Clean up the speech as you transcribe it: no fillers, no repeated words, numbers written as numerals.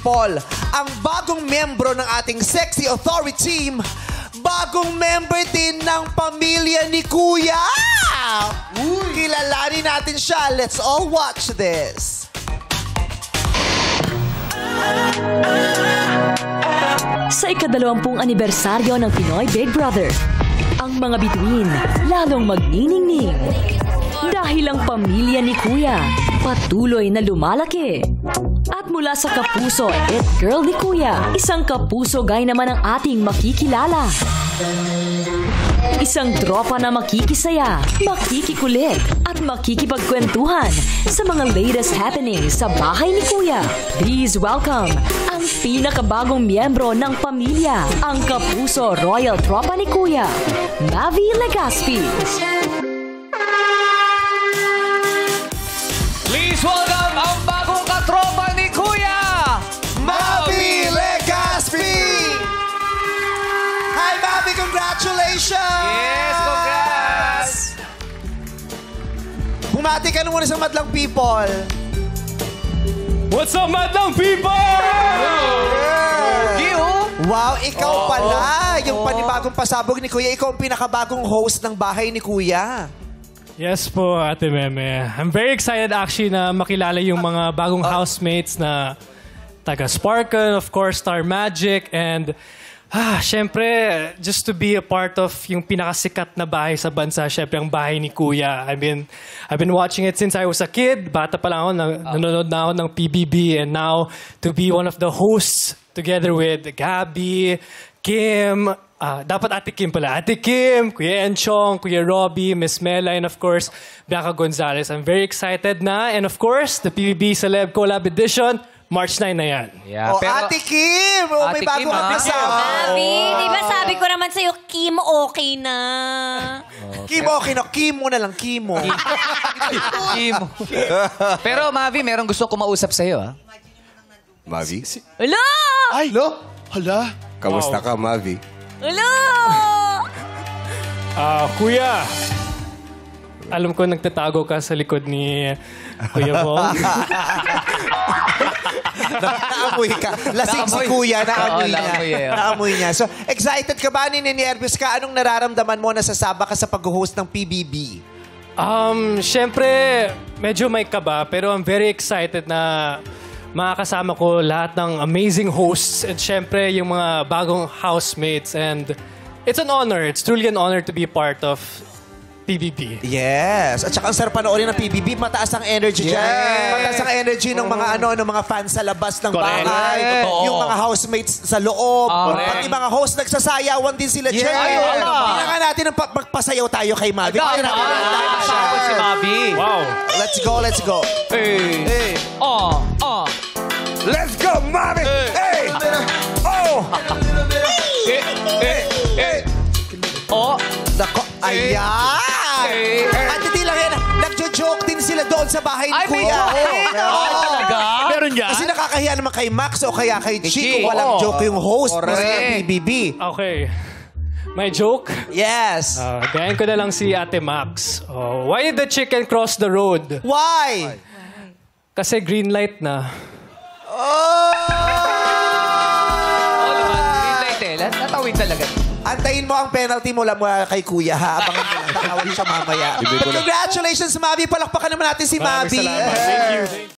people, ang bagong membro ng ating Sexy Authority Team, bagong member din ng pamilya ni Kuya! Kilalanin natin siya. Let's all watch this. Sa ika-20 anibersaryo ng Pinoy Big Brother, ang mga bituin lalong magniningning. Dahil ang pamilya ni Kuya patuloy na lumalaki. At mula sa kapuso It Girl ni Kuya, isang kapuso guy naman ang ating makikilala. Isang tropa na makikisaya, makikikulit, at makikipagkwentuhan sa mga latest happenings sa bahay ni Kuya. Please welcome ang pinakabagong miyembro ng pamilya, ang kapuso Royal Tropa ni Kuya, Mavi Legaspi. Please welcome ang bagong katropa ni Kuya, Mavi Legaspi! Hi, Mavi! Congratulations! Yes, congrats! Bumati ka na muna sa madlang people. What's up, madlang people? Wow, ikaw pala. Yung panibagong pasabog ni Kuya, ikaw ang pinakabagong host ng bahay ni Kuya. Yes po, Ate Meme. I'm very excited actually na makilala yung mga bagong housemates na taga Sparkle, of course, Star Magic, and syempre, just to be a part of yung pinakasikat na bahay sa bansa, syempre ang bahay ni Kuya. I've been watching it since I was a kid. Bata pa lang ako, nanonood na ako ng PBB, and now to be one of the hosts together with Gabby, Kim, dapat Ate Kim pala. Ate Kim, Kuya Enchong, Kuya Robbie, Miss Mela, and of course, Bianca Gonzalez. I'm very excited na. And of course, the PBB Celeb Collab Edition, March 9 na yan. Yeah, Ate Kim! May Ate bagong Kim, kasama. Sabi, di ba sabi ko naman sa'yo, Kim, okay na. Kim, okay na. Kim mo na lang. Kim mo. Kim. Pero Mavi, merong gusto ko mausap sa'yo, ha? Mavi? Hello! Ay, lo! Hala! Kamusta ka, Mavi? Hello! Kuya, alam ko nagtatago ka sa likod ni Kuya Bong. Naamoy ka. Lasing si Kuya. Naamoy niya. Naamoy niya. So, excited ka ba? Ninervyos ka? Anong nararamdaman mo na sasaba ka sa pag-host ng PBB? Siyempre, medyo may kaba, pero I'm very excited na makakasama ko lahat ng amazing hosts and syempre yung mga bagong housemates, and it's an honor. It's truly an honor to be part of PBB. Yes. At saka ang sarap panoorin ng PBB. Mataas ang energy dyan. Mataas ang energy ng mga ng mga fans sa labas ng bahay. Yung mga housemates sa loob. Pati mga host nagsasayawan din sila dyan. Tingnan nga natin ang magpasayaw tayo kay Mavi. Si Mavi. Wow. Let's go, let's go. Hey. Hey. Let's go, Mavi! Hey! Oh! Oh! Nako, ayan! At hindi lang yan, nagjo-joke din sila doon sa bahay ni Kuya. Talaga? Meron yan? Kasi nakakahiya naman kay Max o kaya kay Chi kung walang joke yung host ng PBB. Okay. May joke? Yes. Gayahin ko na lang si Ate Max. Why did the chicken cross the road? Why? Kasi green light na. Green light eh. Natawid talaga. Antayin mo ang penalty mula kay Kuya, ha? Abangan mo lang. Tatawag siya mamaya. But congratulations, Mavi. Palakpakan naman natin si Mavi. Salamat. Thank you.